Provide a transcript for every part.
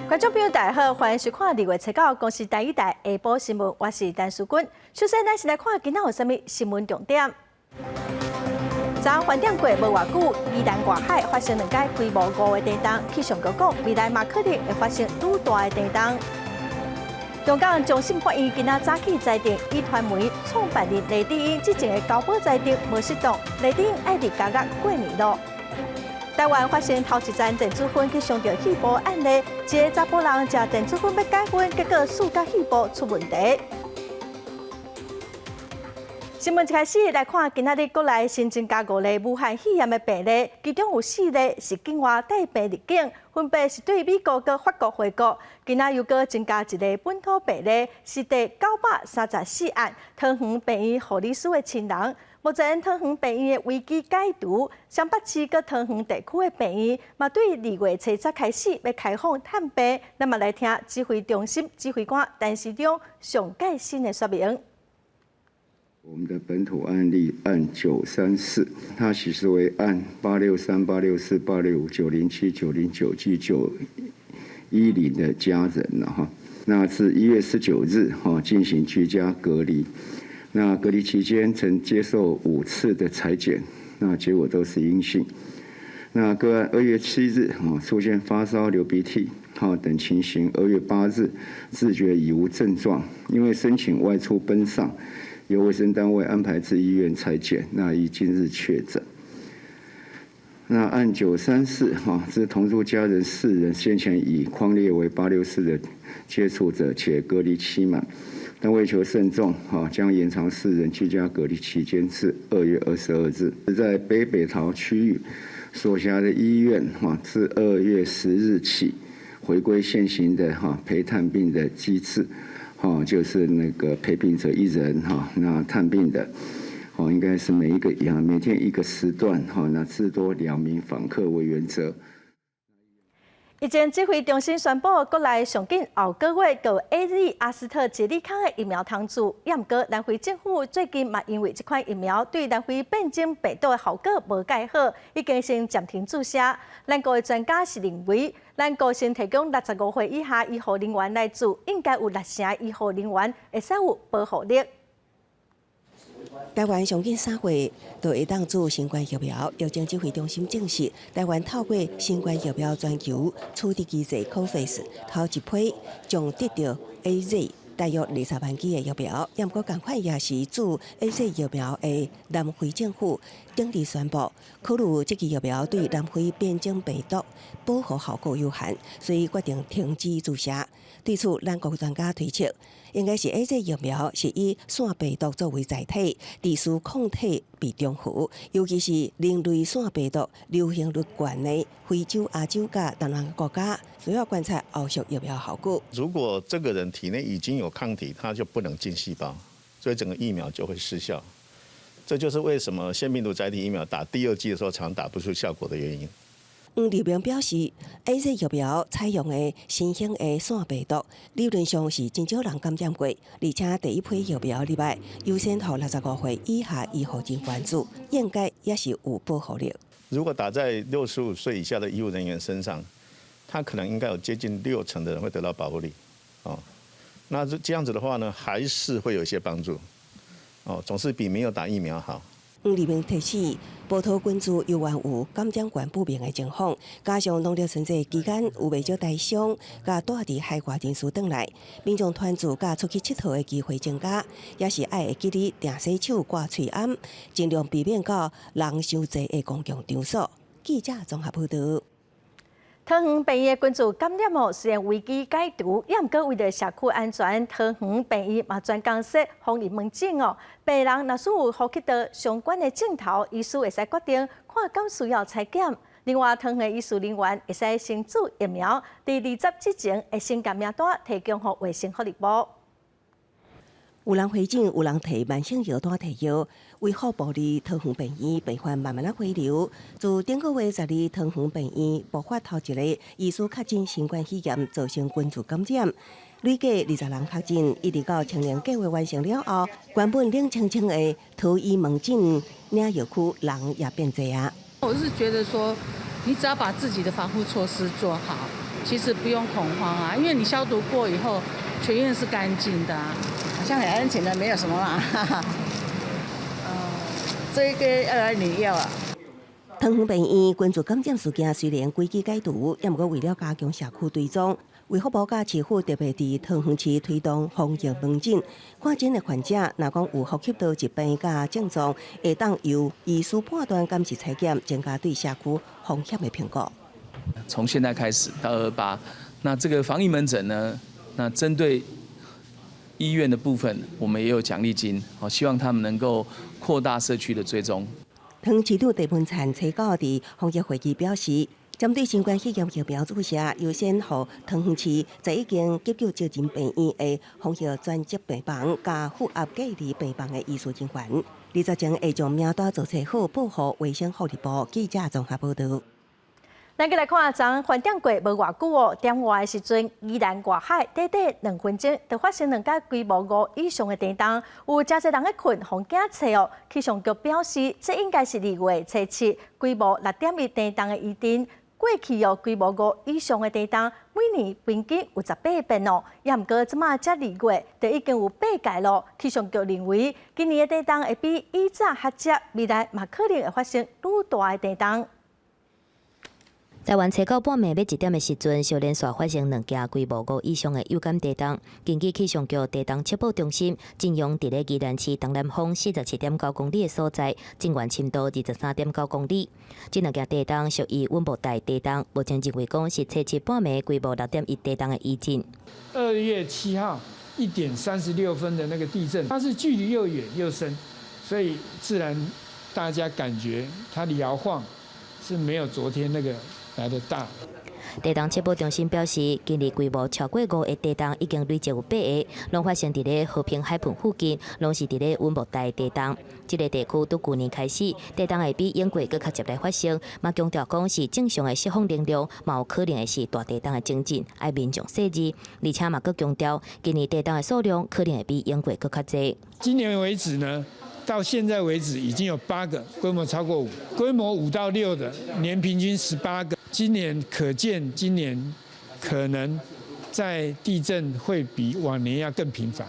观众朋友，大家好，欢迎收看2月7号公视第一台下晡新闻，我是陈淑君。首先，咱先来看今仔有啥物新闻重点。昨翻点过无偌久，宜兰外海发生2起规模5个地震，气象局讲未来嘛可能会发生愈大的地震。中港中心法院今仔早起裁定，以传媒创办人雷鼎英之前的交保裁定无适当，雷鼎英爱伫监狱过年咯。台湾发生头一站电子烟去上着气泡案例，一个查甫人食电子烟要解烟，结果四甲气泡出问题。新闻一开始来看，今仔日国内新增加5例武汉肺炎的病例，其中有4例是境外带病入境，分别是对美国和法国回国。今仔又搁增加1例本土病例，是第934案桃园病院护理师的亲人。目前桃园病院的危机解除，双北市佮桃园地区的病院嘛，对2月7日开始要开放探病。咱嘛来听指挥中心指挥官陈时中上解新的说明。我们的本土案例案934，它其实为案863、864、865、907、909及910的家人了哈。那自1月19日进行居家隔离。那隔离期间曾接受5次的采检，那结果都是阴性。那个案2月7日出现发烧、流鼻涕等情形，2月8日自觉已无症状，因为申请外出奔丧，由卫生单位安排至医院采检，那于今日确诊。那案934是同住家人4人，先前已匡列为864的接触者，且隔离期满。但为求慎重，将延长4人居家隔离期间至2月22日。在北桃区域所辖的医院，自2月10日起回归现行的陪探病的机制，就是那个陪病者1人，那探病的，应该是每天1个时段，那至多2名访客为原则。疫情指挥中心宣布，国内上紧后个月到 AZ 阿斯特捷利康的疫苗通知，也毋过南非政府最近嘛因为这款疫苗对南非变种病毒的效果无介好，已经先暂停注射。咱国的专家是认为，咱国先提供65岁以下医护人员来注，应该有60%医护人员会使有保护力。台湾上近3月就会当注新冠疫苗，药政指挥中心证实，台湾透过新冠疫苗全球处置机制 COVAX 头一批将得到 AZ 大约20万剂的疫苗，不过同款也是注 AZ 疫苗的南非政府顶日宣布，考虑这支疫苗对南非变种病毒保护效果有限，所以决定停止注射。对此，咱国专家推测，应该是 AZ 疫苗是以腺病毒作为载体，地区抗体被中和，尤其是另类腺病毒流行率高的非洲、亚洲甲东南亚国家，主要观察后续疫苗效果。如果这个人体内已经有抗体，他就不能进细胞，所以整个疫苗就会失效。这就是为什么腺病毒载体疫苗打第2剂的时候常打不出效果的原因。黄立明表示 ，AZ 疫苗采用的新型的腺病毒，理论上是真少人感染过，而且第一批疫苗里外优先予65岁以下医护人员注，应该也是有保护力。如果打在65岁以下的医务人员身上，他可能应该有接近60%的人会得到保护力。那这样子的话呢，还是会有一些帮助。总是比没有打疫苗好。黄立明提示，波涛关注有原有感染源不明的情况，加上农历春节期间有未少台商甲住伫海外人士回来，民众团聚甲出去佚佗的机会增加，也是爱会记得定洗手、挂喙罨，尽量避免到人伤济的公共场所。记者综合报道。桃园病院关注感染后虽然危机解除，也毋过为了社区安全，桃园病院嘛专工设防疫门诊哦。病人若是有呼吸道相关的症头，医师会使决定看敢需要采检。另外，桃园的医师人员会使先注疫苗，第20之前会先将名单提供给卫生福利部。有人回诊，有人摕慢性药单摕药，为好保利桃园病院病患慢慢回流。自顶个月12日，桃园病院爆发头一例疑似确诊新冠肺炎，造成群聚感染，累计20人确诊。一直到青年计划完成了后，原本冷清清的桃医门诊领药区人也变多啊。我是觉得说，你只要把自己的防护措施做好，其实不用恐慌啊，因为你消毒过以后，全院是干净的啊。好像很安全的，没有什么嘛。这个要来领药啊。桃园病院关注感染事件虽然规矩解除，也毋过为了加强社区追踪，卫福部甲市府特别伫桃园市推动防疫门诊，看诊的患者若讲有呼吸道疾病甲症状，会当由医师判断敢是采检，增加对社区风险的评估。从现在开始到28，那这个防疫门诊呢，那针对医院的部分，我们也有奖励金，好，希望他们能够扩大社区的追踪。桃园市长郑文灿初九伫防疫会议表示，针对新冠肺炎疫苗注射，优先予桃园市在已经急救精神病院的防疫专责病房加负压隔离病房的医师人员，20前会将名单注册好，报予卫生福利部记者综合报道。咱来看，昨饭店过无偌久哦，点外的时阵，宜兰外海短短2分钟，就发生2架规模5以上的电动，有真侪人在困，防警测哦。气象局表示，这应该是2月初7规模6.1电动的余震。过去哦，规模5以上的电动，每年平均有18变哦。也毋过，即马才2月，就已经有8届咯。气象局认为，今年的电动会比以早较接，未来嘛可能会发生愈大的电动。台湾初九半暝要1点的时阵，小连续发生2架规模5以上的有感地动。根据气象局地动测报中心，震央伫咧宜兰市东南方47.9公里的所在，震源深度23.9公里。这2架地动属于温布带地动，目前认为讲是初7半暝规模6.1地动的余震。2月7号1点36分的那个地震，它是距离又远又深，所以自然大家感觉它的摇晃是没有昨天那个来得大。地动测报中心表示，今日规模超过5个地动已经累积有8个，拢发生伫咧和平海畔附近，拢是伫咧温布带地动。这个地区从去年开始，地动会比永过更较接来发生，嘛强调讲是正常的释放能量，嘛有可能会是大地动的征兆，爱民众细致，而且嘛佫强调，今年地动的数量可能会比永过更较济。今年为止呢，到现在为止已经有8个规模超过5，规模5到6的年平均18个。今年可见，今年可能在地震会比往年要更频繁。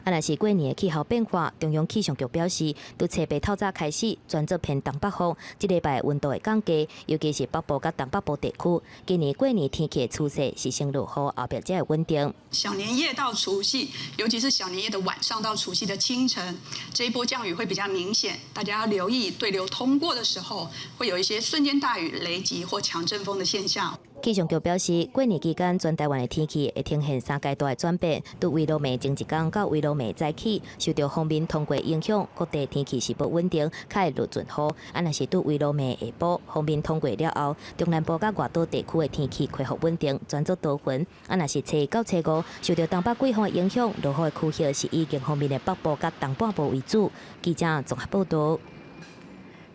若是过年的气候变化，中央气象局表示，从初8透早开始，转做偏东北风，这礼拜温度会降低，尤其是北部甲东北部地区。今年过年天气的趋势是先落雨，后壁才会稳定。小年夜到除夕，尤其是小年夜的晚上到除夕的清晨，这一波降雨会比较明显，大家要留意对流通过的时候，会有一些瞬间大雨、雷击或强阵风的现象。气象局表示，过年期间全台湾的天气会呈现3阶段的转变，从微落暝前一天到微落暝再起，受到锋面通过影响，各地天气是不稳定，较会落阵雨。若是到微落暝下晡，锋面通过了后，中南部甲外岛地区的天气恢复稳定，转做多云。若是初1到初5，受到东北季风的影响，落雨的区域是以经方面的北部甲东半部为主。记者综合报道。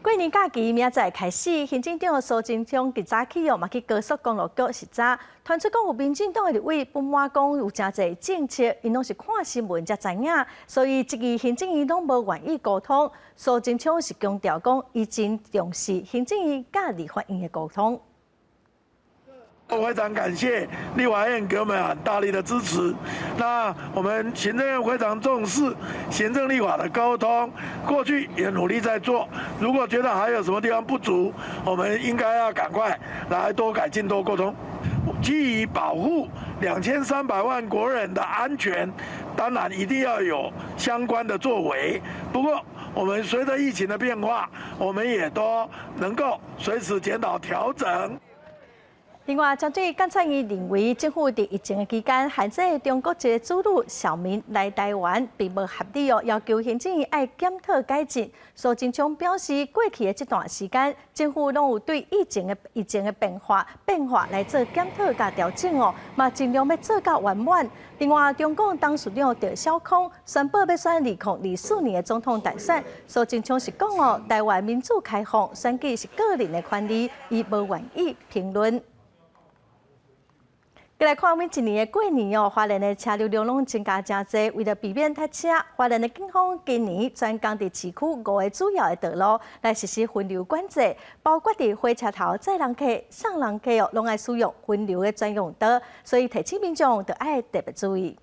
过年假期明仔载开始，行政长苏贞昌今早起嘛去高速公路局视察，传出讲有民进党的立委不满讲有真侪政策，因拢是看新闻才知影，所以这个行政院拢无愿意沟通。苏贞昌是强调讲，伊真重视行政院甲立法院的沟通。我非常感谢立法院给我们很大力的支持。那我们行政院非常重视行政立法的沟通，过去也努力在做。如果觉得还有什么地方不足，我们应该要赶快来多改进、多沟通。基于保护2300万国人的安全，当然一定要有相关的作为。不过，我们随着疫情的变化，我们也都能够随时检讨调整。另外，针对监察院认为政府在疫情的期间限制中国籍子女小民来台湾，并无合理哦，要求行政院爱检讨改进。苏贞昌表示，过去的这段时间，政府拢有对疫情的变化来做检讨甲调整哦，嘛尽量要做到完满。另外，中共董事长赵少康宣布要选2024年的总统大选，苏贞昌是讲哦，台湾民主开放，选举是个人的权利，伊无愿意评论。再来看每一年的过年哦，花莲的车流量拢增加真侪。为了避免塞车，花莲的警方今年专工伫市区5个主要的道路来实施分流管制，包括伫火车头载人客、送人客哦，拢爱使用分流的专用道，所以提醒民众就爱特别注意。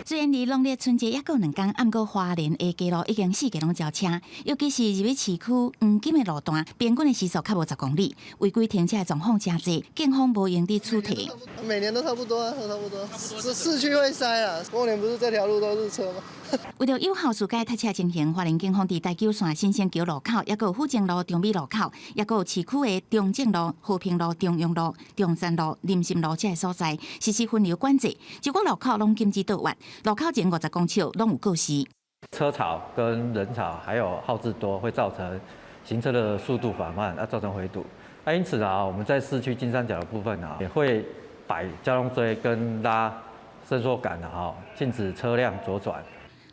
虽然离农历春节还阁2天，不过花莲的街路已经4个拢交车，尤其是入去市区黄金的路段，平均的时速较无10公里，违规停车的状况真侪，警方无用伫处理。每年都差不多啊，都差不多。市区会塞啊，过年不是这条路都是车吗？为了有效疏解塞车情形，花莲警方伫台九线新生桥路口，还有府前路、中美路口，还有市区的中正路、和平路、中庸路、中山路、林森路这些所在实施分流管制，几个路口拢禁止倒弯，路口前50公尺拢有告示。车潮跟人潮还有号志多，会造成行车的速度缓慢，造成回堵。因此啊，我们在市区金三角的部分啊，也会摆交通锥跟拉伸缩杆禁止车辆左转。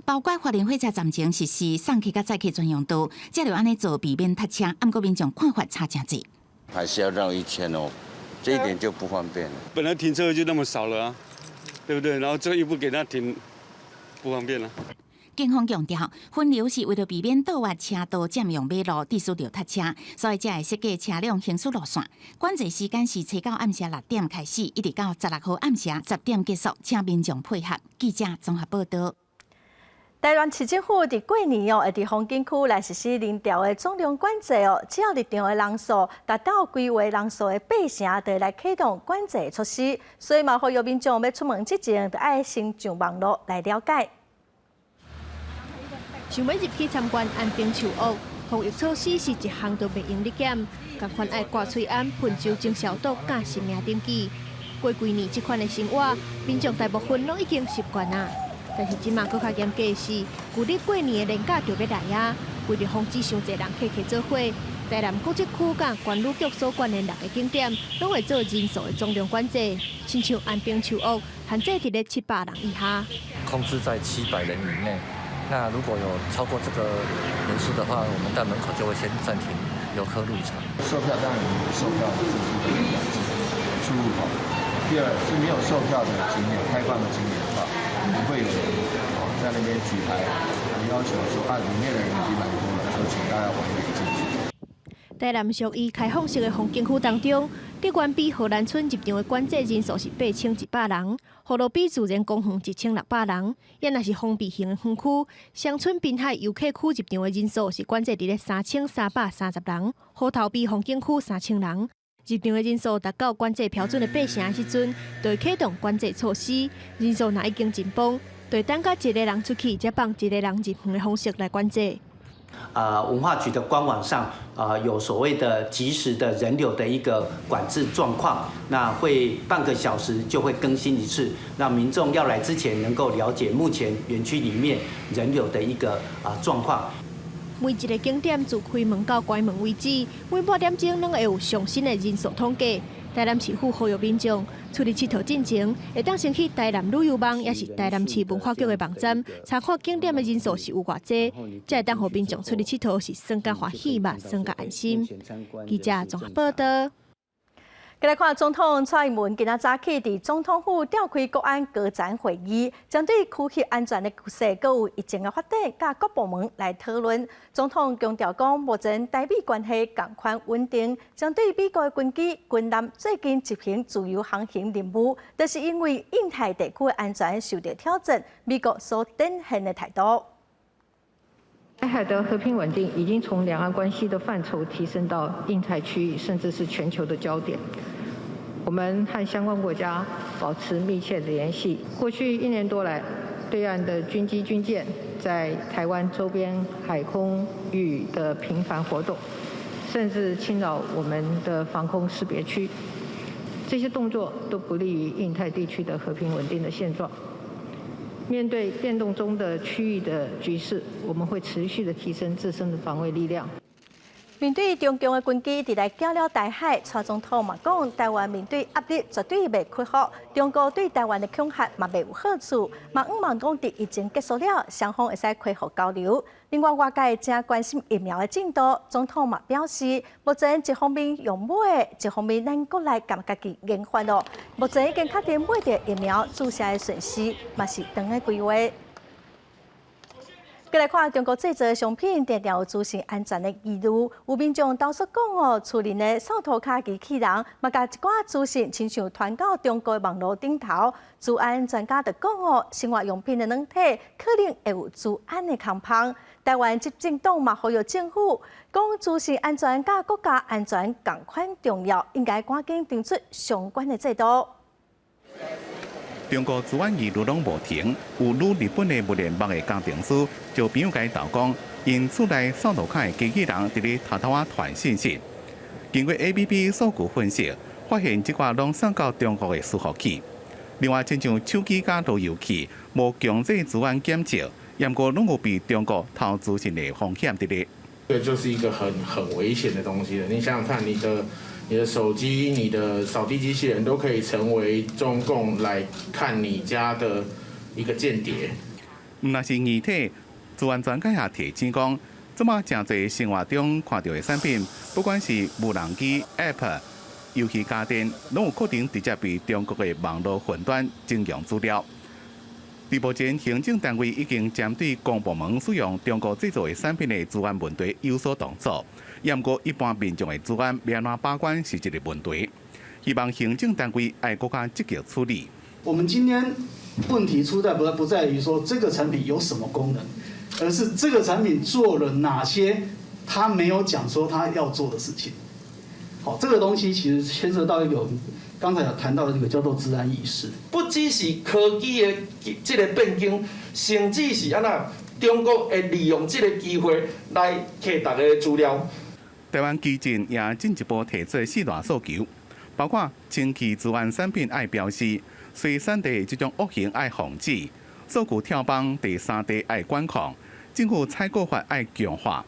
包括花莲火车站前实施送客甲载客专用道，才就安尼做，避免塞车。不过民众看法差真济，还是要绕1000哦，这一点就不方便了。本来停车就那么少了啊，对不对？然后这又不给他停，不方便了。警方强调，分流是为了避免倒弯车道占用马路，致使着塞车，所以才会设计车辆行驶路线。管制时间是7到暗时6点开始，一直到16号暗时10点结束，请民众配合。记者综合报道。台湾市政府伫过年哦，会伫风景区来实施人潮的总量管制哦。只要入场的人数达到规划人数的8成，就来启动管制措施。所以嘛，呼吁民众要出门之前，就爱先上网络来了解。想要入去参观安平树屋，防疫措施是一项都袂用得减，共款爱挂喙罨、喷酒精消毒、甲实名登记。过几年这款的生活，民众大部分拢已经习惯啦。但是即马搁较严格的是，旧历过年的年假就要来啊！为了防止伤侪人客做伙，台南古迹区甲关旅局所管的6个景点，拢会做人数的总量管制。亲像安平树屋，限制伫咧700人以下，控制在700人以内。那如果有超过这个人数的话，我们在门口就会先暂停游客入场。售票当然有售票的出入口。第二是没有售票的景点、开放的景点的话，我们会有人在那边举牌，要求说里面的人已经满多了，就请大家往里进去。台南属于开放式的风景区当中，伫原比荷兰村入场的管制人数是8100人，葫芦比自然公园1600人。也若是封闭型的园区，乡村滨海游客区入场的人数是管制伫咧3330人，虎头比风景区3000人。入场的人数达到管制标准的8成时阵，就会启动管制措施。人数若已经紧绷，就等甲一个人出去，再放一个人入园的方式来管制。文化局的官网上有所谓的即时的人流的一个管制状况，那会半个小时就会更新一次，让民众要来之前能够了解目前园区里面人流的一个状况。每一个景点自开门到关门为止，每半点钟拢会有上新的人数统计。台南市府呼吁民众出入佚佗进前，会当先去台南旅游网，也是台南市文化局的网站查看景点的人数是有偌济，才会当互民众出入佚佗是算甲欢喜嘛，算甲安心。记者综合报道。再来看总统蔡英文今仔早起伫总统府召开国安高层会议，针对区域安全的局势，阁有疫情的发展，甲各部门来讨论。总统强调讲，目前台美关系共款稳定。针对美国的军机、军舰最近执行自由航行任务，就是因为印太地区的安全受到挑战，美国所展现的态度。台海的和平稳定已经从两岸关系的范畴提升到印太区域，甚至是全球的焦点。我们和相关国家保持密切的联系。过去1年多来，对岸的军机、军舰在台湾周边海空域的频繁活动，甚至侵扰我们的防空识别区，这些动作都不利于印太地区的和平稳定的现状。面对变动中的区域的局势，我们会持续的提升自身的防卫力量。面对中共的军机伫来搅了台海，蔡总统嘛讲，台湾面对压力绝对袂屈服，中国对台湾的恐吓嘛袂有好处，嘛毋望讲伫疫情结束了，双方会使恢复交流。另外，外界正关心疫苗的进度，总统嘛表示，目前一方面用买的，一方面咱国内敢家己研发咯。目前已经确定买着疫苗注射的顺序，嘛是长的规划。再来看中国制造的商品，常常有资讯安全的疑虑。有民众投诉讲厝内的扫涂卡机器人，嘛甲一寡资讯亲像传到中国的网络顶头。治安专家就讲生活用品的软体可能会有治安的空隙。台湾执政党嘛呼吁政府，讲资讯安全甲国家安全同款重要，应该赶紧定出相关的制度。中国治安一路拢无停，有旅日本的物联网的工程师就朋友甲伊斗讲，因厝内扫涂卡的机器人伫咧偷偷传信息。经过 APP 数据分析，发现即寡拢送到中国的伺服器。另外，亲像手机甲路由器，无强制治安检测，不过拢有被中国偷资讯的风险伫咧。这就是一个很危险的东西了。你想想看，你的手机、你的扫地机器人都可以成为中共来看你家的一个间谍。若是二体，治安专家也提醒讲，这么真侪生活中看到的产品，不管是无人机、App、游戏家电，拢有可能直接被中国的网络混乱征用资料。目前，行政单位已经针对公部门使用中国制造的产品的治安问题有所动作。不过，一般民众的治安要安怎把关是一个问题，希望行政单位要更加积极处理。我们今天问题出在不在于说这个产品有什么功能，而是这个产品做了哪些他没有讲说他要做的事情。好，这个东西其实牵涉到一个刚才有谈到的这个叫做治安意识，不只是科技的这个变更，甚至是安那中国会利用这个机会来摕大家的资料。台湾基金也进一步提出4大诉求，包括清气治安产品爱标示，水产地这种恶行爱防止，数据跳帮第3地爱管控，政府采购法爱强化。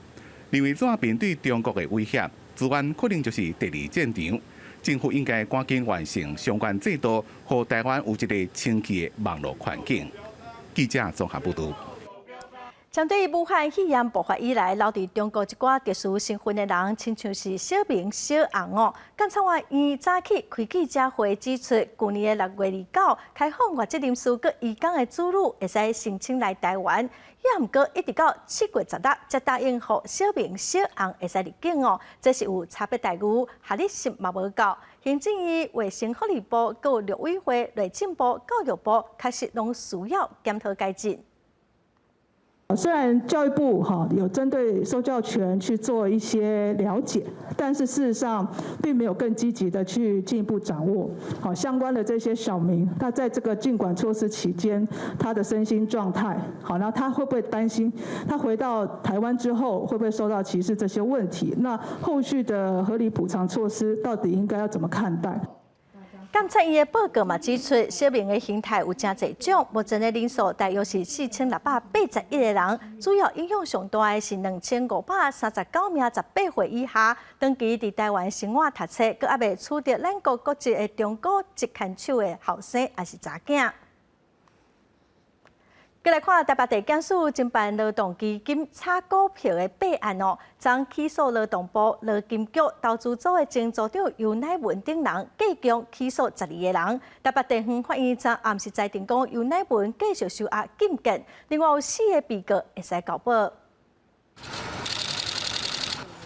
另外，怎面对中国的威胁，治安可能就是第2战场。政府应该赶紧完成相关制度，让台湾有一个清气的网络环境。记者综合报道。针对武汉肺炎爆发以来，留伫中国一寡特殊身份的人，亲像是小明、小红监察院早起开记者会指出，去年的6月29开放外籍人士佮移工的子女会使申请来台湾，也毋过一直到7月16才答应予小明、小红会使入境这是有差别待遇，效率是嘛无够。行政院卫生福利部、佮陆委会、内政部、教育部，确实拢需要检讨改进。虽然教育部有针对受教权去做一些了解，但是事实上并没有更积极的去进一步掌握相关的这些小民，他在这个禁管措施期间，他的身心状态然后他会不会担心他回到台湾之后会不会受到歧视这些问题？那后续的合理补偿措施到底应该要怎么看待？监察院的报告嘛指出，小明的形态有真侪种，目前的人数大约是4681个人，主要影响上大的是2539名18岁以下，长期伫台湾生活读册，佮还未取得咱国国籍的中国籍牵手的后生还是查囝。再来看台北地检署侦办劳动基金炒股票的弊案将起诉劳动部劳金局投资组的前组长尤乃文等人，计共起诉12个人。台北地方法院昨暗时裁定讲，尤乃文继续收押禁见，另外有4个被告会使交保。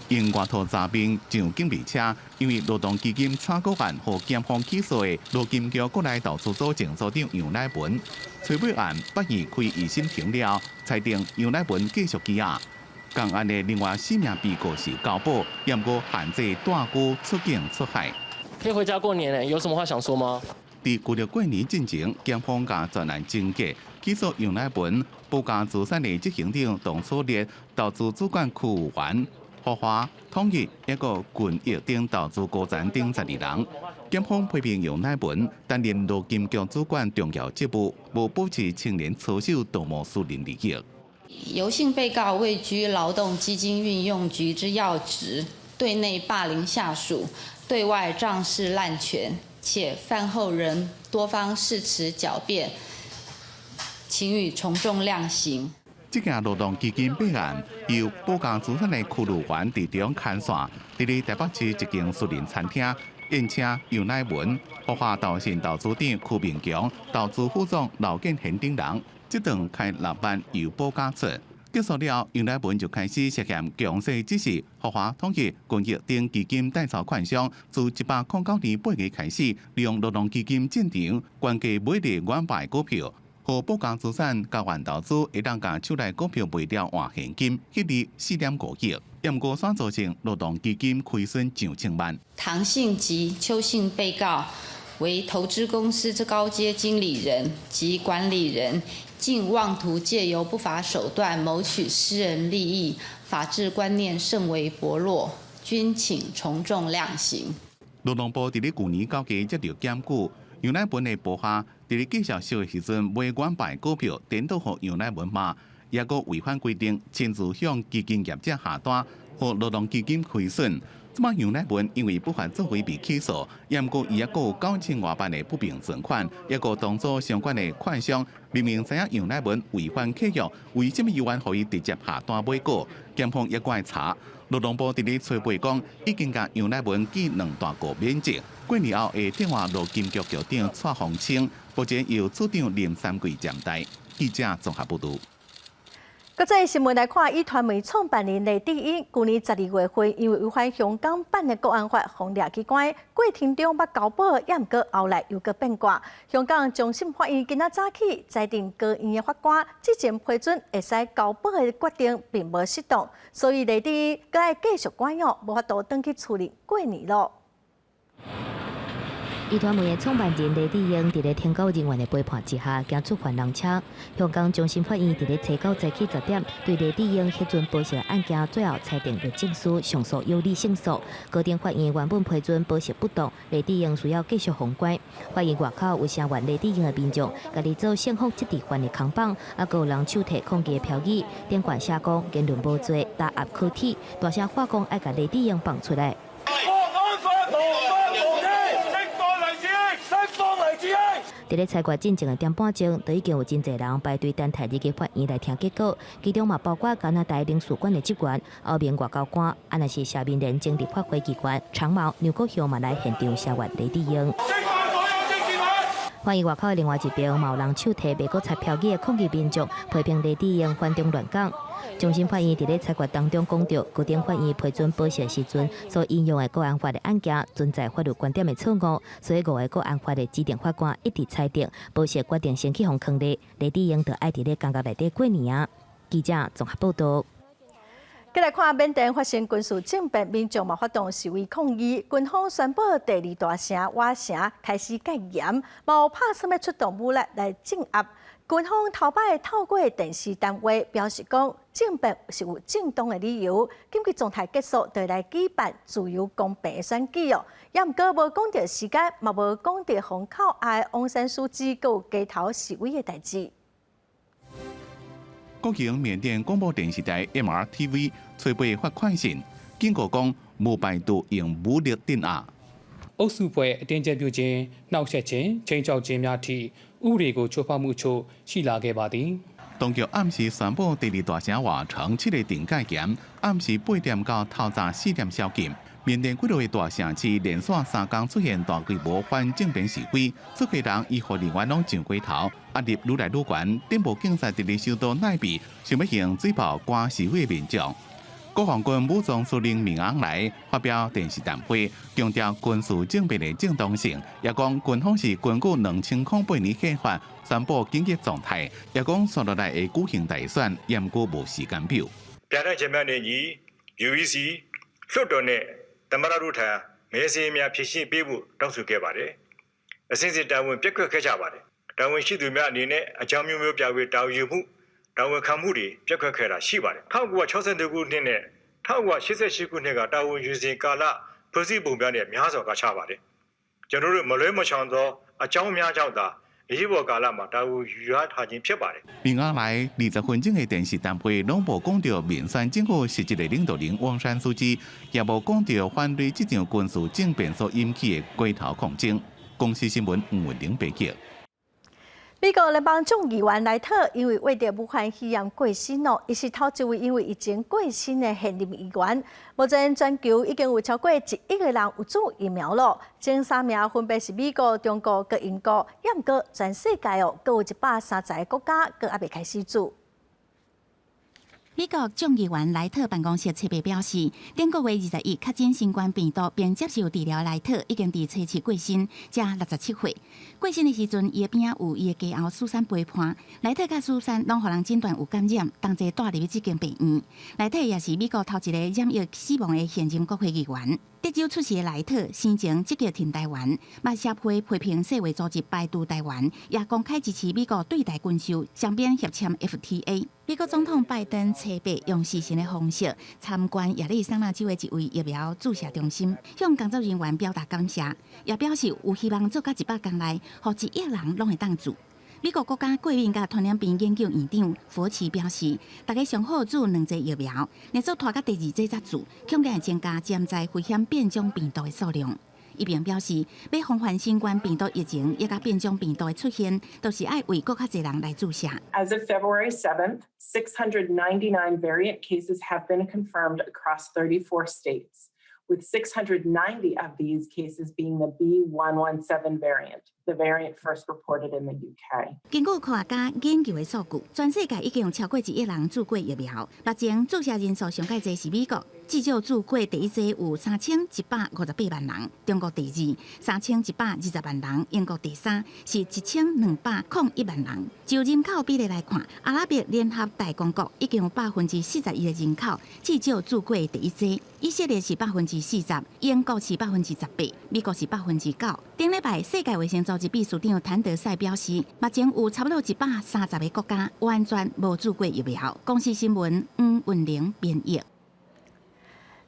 因外头查兵上警备车，因为劳动基金炒股案和检方起诉的劳金局国内投资组前组长杨乃文，催买案8月开2审庭了，裁定杨乃文继续羁押。共案的另外4名被告是交保，不过限制大沽出境出海。可以回家过年了，有什么话想说吗？在旧历过年进前，检方甲专案侦结起诉杨乃文、保家资产的执行长董楚烈、投资主管区员。豪华、统一一个群益等投资高层等12人，检方批评杨乃文担任劳金局主管重要职务，无保持青年操守，动无私人利益。尤姓被告位居劳动基金运用局之要职，对内霸凌下属，对外仗势滥权，且饭后仍多方誓词狡辩，请予从重量刑。这件劳动基金弊案由保家资产的区路员伫中牵线，伫咧台北市一间私人餐厅宴请杨乃文、合法投信投资长邱明强、投资副总刘建贤等人，这顿开6班由保家出。结束了，杨乃文就开始涉嫌强势指示合法统一军役等基金代筹款项，自1809年8月开始，利用劳动基金进场，关价买入原牌股票。和保家资产交换投资，会当将手内股票卖掉换现金，迄日4.5亿，验过算造成劳动基金亏损上千万。唐姓及邱姓被告为投资公司之高阶经理人及管理人，竟妄图借由不法手段谋取私人利益，法治观念甚为薄弱，均请从重量刑。劳动部伫咧去年9月接到检举。杨乃文的部下伫咧介绍销的时阵买原牌股票，颠倒互杨乃文骂，也个违反规定，亲自向基金业者下单，互劳动基金亏损。即马杨乃文因为不法作为被起诉，验过伊也个有9000多万的不明存款，也个当作相关的款项，明明知影杨乃文违反契约，为什么又愿互伊直接下单买股？检方也怪查。劳动部伫咧吹背讲，已经甲杨乃文记2大股免职。过年后会电话劳金局局长蔡宏清，目前由处长林三桂暂代。记者综合报道。国际新闻来看，以传媒创办人雷智英，去年12月份因为违反香港版的国安法，封掠机关，过程中捌交保，也毋过后来又搁变卦。香港终审法院今仔早起裁定，高院的法官之前批准会使交保的决定并无适当，所以雷智英搁爱继续关押，无法度转去处理过年咯。集团媒的创办人雷智英伫咧天告人员的陪伴之下，行出还人车。香港终审法院伫咧初九早起10点，对雷智英迄阵保释案件最后裁定律政司上诉有理胜诉。高等法院原本批准保释不当，雷智英需要继续封关。法院外口有声援雷智英的民众，家己做幸福即地犯的扛棒，还有人手提抗议的标语，电管写讲言论无罪，打压课体，大声喊讲爱甲雷智英放出来。伫咧裁决进前的点半钟，就已经有真侪人排队等待入去法院来听结果，其中嘛包括加拿大领事馆的职员、后面外交官，啊若是下面连经立法会议员长毛、牛国雄嘛来现场声援雷智英。法院外口的另外一边，嘛有人手提未过拆票据的抗议民众，批评雷智英反中乱港。终审法院伫咧裁决当中讲到，高等法院批准保释时阵所引用的国安法的案件存在法律观点的错误，所以5个国安法的指定法官一直裁定保释决定先去互坑咧，雷智英就爱伫咧监狱内底过年啊。记者综合报道。再来看缅甸发生军事政变，民众嘛发动示威抗议，军方宣布第2大城瓦城开始戒严，嘛有拍算要出动武力来镇压。军方头摆透过电视单位表示讲，政变是有正当的理由，紧急状态结束就来举办自由公平的选举哦。也毋过无讲到时间，嘛无讲到封口外翁山书记佮有街头示威的代志。国营缅甸广播电视台 MRTV 吹背发款信，警告讲无排度用武力镇压。欧苏会电检标准闹事前请求检查提乌里个出发木处是哪个话题？当局暗时宣布第2大城瓦城7个定戒严，暗时8点到透早4点宵禁。缅甸几个大城市连续3天出现大规模反政变示威，出家人依互人员拢上街头，压力愈来愈悬。顶部警察伫咧首都奈比，想要用水炮赶示威民众。国防军武装司令敏昂莱发表电视谈话，强调军事政变的正当性，也讲军方是根据2008年宪法宣布紧急状态，也讲接落来会举行大选，严格无时间表。表达前面的意有意思，说到呢，他们那路台没些面脾气背部到处给吧的，甚至台湾别个开下吧的，台湾许多面里呢，将没有表为到有部。台湾看护的别个开了西吧的，透过朝鲜的古天呢，透过现在西古那个台湾就是搞了不是目标的苗少个差吧的，假如没来没抢到将苗抢到， 20波ကာလမှာဒါကိုယူရထားခြင်းဖြစ်ပါတယ်။ 另外来20分钟的电视单配拢无讲到民选政府实际的领导人翁山书记，也无讲到反对这场军事政变所引起的街头抗争。公司新闻吴文玲报道。美国联邦众议员莱特因为为着武汉肺炎过身咯，伊是头一位因为疫情过身的现任议员。目前全球已经有超过1亿个人有注疫苗咯，前3名分别是美国、中国、跟英国，也毋过全世界哦，各有130个国家，搁还未开始注。美国众议员莱特办公室特别表示，顶个月21确诊新冠病毒并接受治疗莱特已经伫初七过身，才67岁。过身的时阵，伊的边仔有伊的家后苏珊陪伴。莱特甲苏珊拢互人诊断有感染，同齐带入去这间病院。莱特也是美国头一个染疫死亡的现任国会议员。德州出世的莱特生前积极挺台湾，马协会批评世卫组织排除台湾，也公开支持美国对台军售双边协签 FTA。美国总统拜登初八用视讯的方式参观亚利桑那州的一位疫苗注射中心，向工作人员表达感谢，也表示有希望做到100天内，互1亿人拢会当住。美国国家过敏甲传染病研究院长佛奇表示，大家上好注2剂疫苗，连续拖到第2剂才注，恐怕会增加潜在危险变种病毒的数量。伊并表示，要防范新冠病毒疫情，也甲变种病毒的出现，都是爱为更较侪人来注射。As of February 7th, 699 variant cases have been confirmed across 34 states, with 690 of these cases being the B.1.1.7 variant, the variant first reported in the UK. 根据科学家研究的数据，全世界已经有超过1亿人注过疫苗。目前注射人数上介侪是美国，至少注过第1剂有3158万人，中国第23120万人，英国第3是1201万人。就人口比例来看，阿拉伯联合大公国已经有41%的人口至少注过第1剂，以色列是40%，英国是18%，美国是9%。顶礼拜，世界卫生组织秘书长谭德赛表示，目前有差不多130个国家完全无注过疫苗。公司新闻吴文玲编译。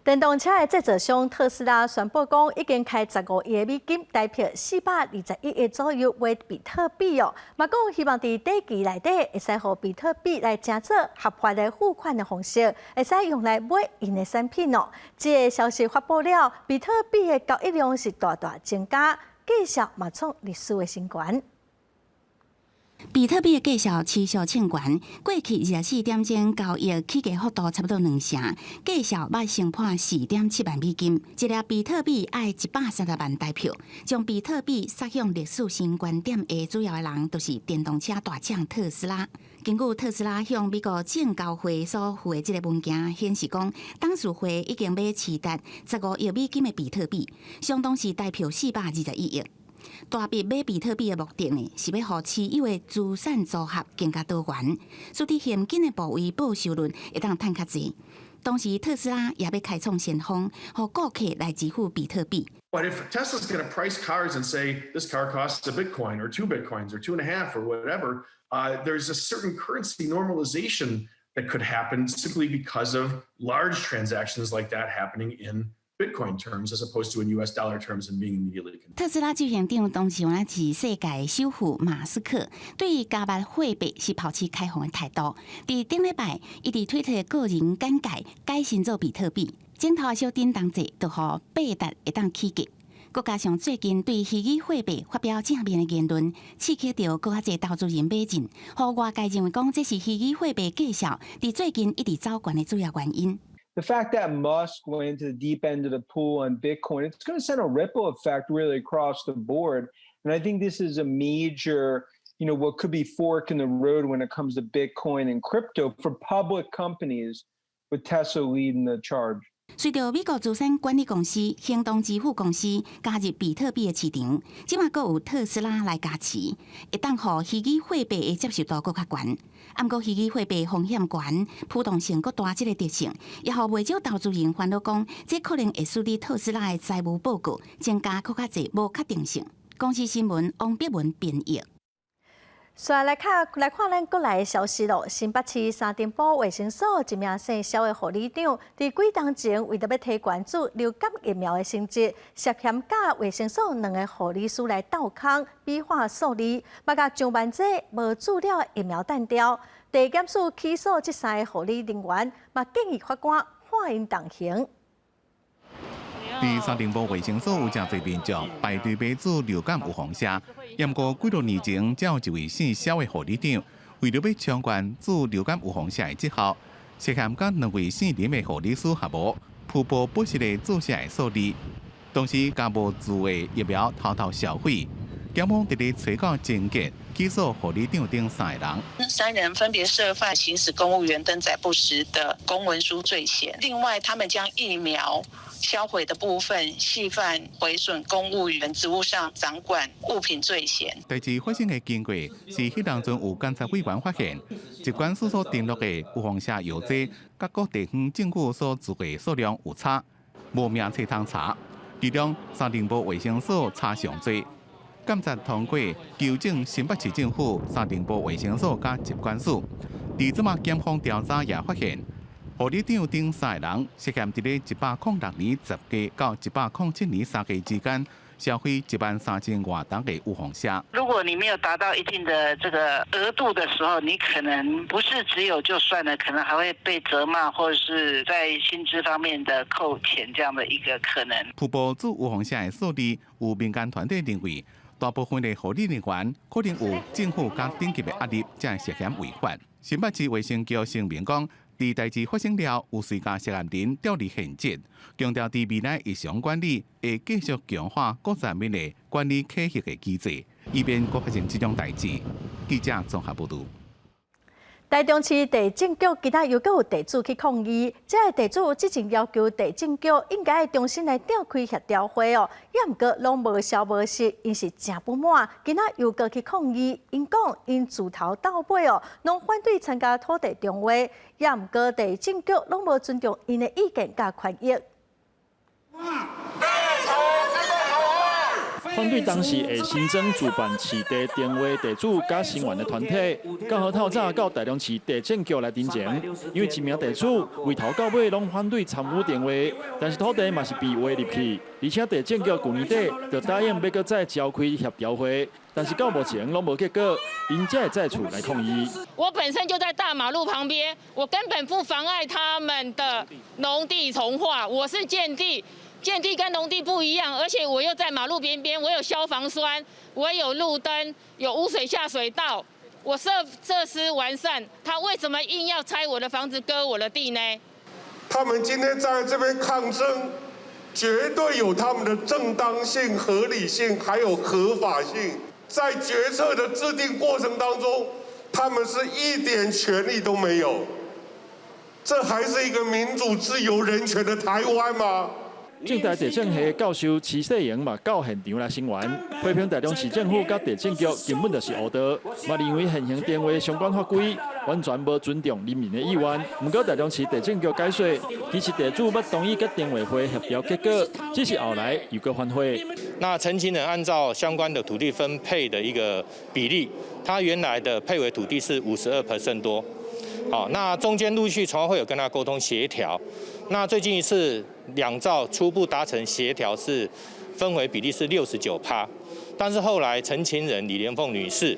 电动车的制造商特斯拉宣布讲，已经开15亿美金，代表421亿左右为比特币哦。嘛讲希望伫短期内底会使互比特币来乘做合法的付款的方式，会使用来买因的产品哦。这个消息发布了，比特币的交易量是大大增加，继续嘛创历史的新高。比特币的计数持续创悬，过去24点钟交易起价幅度差不多2成，计数要成破4.7万美金。一粒比特币爱130万台票，将比特币杀向历史新高点的主要的人，就是电动车大厂特斯拉。根据特斯拉向美国证交会所附的这个文件显示讲，董事会已经要持达15亿美金的比特币，相当是代票421亿。大笔买比特币的目的呢，是要让持有的资产组合更加多元，使得现金的部位报酬率会当赚较济。同时，特斯拉也要开创先锋，让顾客来支付比特币。But if Tesla's going to price cars and say this car costs a Bitcoin or 2 Bitcoins or 2.5 or whatever, there's a certain currency normalization that could happen simply because of large transactions like that happening in Bitcoin terms as opposed to in US dollar terms and being immediately. 特斯拉执行长当时原是世界首富马斯克，对于加密货币是保持开放的态度。伫顶礼拜，伊伫推特个人简介改成做比特币，镜头的小灯同齐，就互贝达会当起价。国加上最近对虚拟货币发表正面的言论，刺激到更较侪投资人买进，互外界认为讲这是虚拟货币计数伫最近一直走悬的主要原因。The fact that Musk went into the deep end of the pool on Bitcoin, it's going to send a ripple effect really across the board. And I think this is a major, what could be fork in the road when it comes to Bitcoin and crypto for public companies, with Tesla leading the charge. 随着美国资产管理公司、行动支付公司加入比特币的市场，即马阁有特斯拉来加持，会当互虚拟货币的接受度阁较悬。毋过虚拟货币风险悬、波动性阁大，即个特性，也互袂少投资人烦恼讲，这可能会使得特斯拉的财务报告增加阁较侪无确定性。公司新闻王碧文编译。再来看咱国内的消息咯。新北市三重埔卫生所一名姓肖的护理长，伫几当前为着要提关注流感疫苗的性质，涉嫌甲卫生所2个护理师来斗空美化数字，嘛甲上万剂无注料的疫苗弹掉。地检署起诉这3个护理人员，嘛建议法官判因重刑。伫三重埔卫生所有真侪民众排队买注流感预防剂，不过几多年前，才有一位姓肖的护理长，为了要抢关注流感预防剂的绩效，涉嫌甲2位姓林的护理师合谋，铺报不实的注射的数字，同时甲无注的疫苗偷偷销毁。检方直日找到证据，起诉护理长等3个人。3人分别涉犯行使公务员登载不实的公文书罪嫌，另外他们将疫苗销毁的部分细犯毁损公务员职务上掌管物品罪嫌。代志发生的经过是，迄当阵有监察委员发现，疾管署所登录的预防剂药剂，甲各地方政府所注的数量有差，无名册通查。其中三重埔卫生所差上多。监察通过纠正新北市政府三重埔卫生所甲疾管署。伫这马检方调查也发现，护理长等3个人涉嫌伫咧106年10月到107年3月之间，消费13000外档的预防剂。如果你没有达到一定的这个额度的时候，你可能不是只有就算了，可能还会被责骂，或者是在薪资方面的扣钱这样的一个可能。瀑布注预防剂的数字，有民间团队认为，大部分的护理人员可能有政府甲顶级的压力，才会涉嫌违法。新北市卫生局声明讲，伫代志发生了，有随甲涉案人调离现职，强调伫未来日常管理会继续强化各层面的管理科学的机制，以便搁发生这种代志。记者综合报道。台中市地政局今仔又有地主去抗议，这个地主之前要求地政局应该重新来召开协调会哦，也毋过拢无消无息，因是真不满。今仔又过去抗议，因讲因自头到尾哦，拢反对参加土地中划，也毋过地政局拢无尊重因的意见甲权益。反对当时会新增主办市地定位地主甲成员的团体，刚好透早到台中市地政局来တင်情，因为一名地主为头到尾拢反对参与定位，但是土地嘛是被划入去，而且地政局去年底就答应要搁再召开协调会，但是到目前拢无结果，因才会再处来抗议。我本身就在大马路旁边，我根本不妨碍他们的农地重划，我是建地。建地跟农地不一样，而且我又在马路边边，我有消防栓，我有路灯，有污水下水道，我设施完善，他为什么硬要拆我的房子、割我的地呢？他们今天站在这边抗争，绝对有他们的正当性、合理性，还有合法性。在决策的制定过程当中，他们是一点权利都没有。这还是一个民主、自由、人权的台湾吗？政大地政系教授齐世营嘛到现场来声援，批评台中市政府甲地政局根本就是误导，嘛认为现行定位相关法规完全无尊重人民的意愿。不过台中市地政局解说，其实地主要同意甲定委会协调结果，只是后来又搁反悔。那陈情人按照相关的土地分配的一个比例，他原来的配为土地是52%多。好，那中间陆续从而会有跟他沟通协调。那最近一次2兆初步达成协调是分为比例是69%，但是后来陈情人李莲凤女士，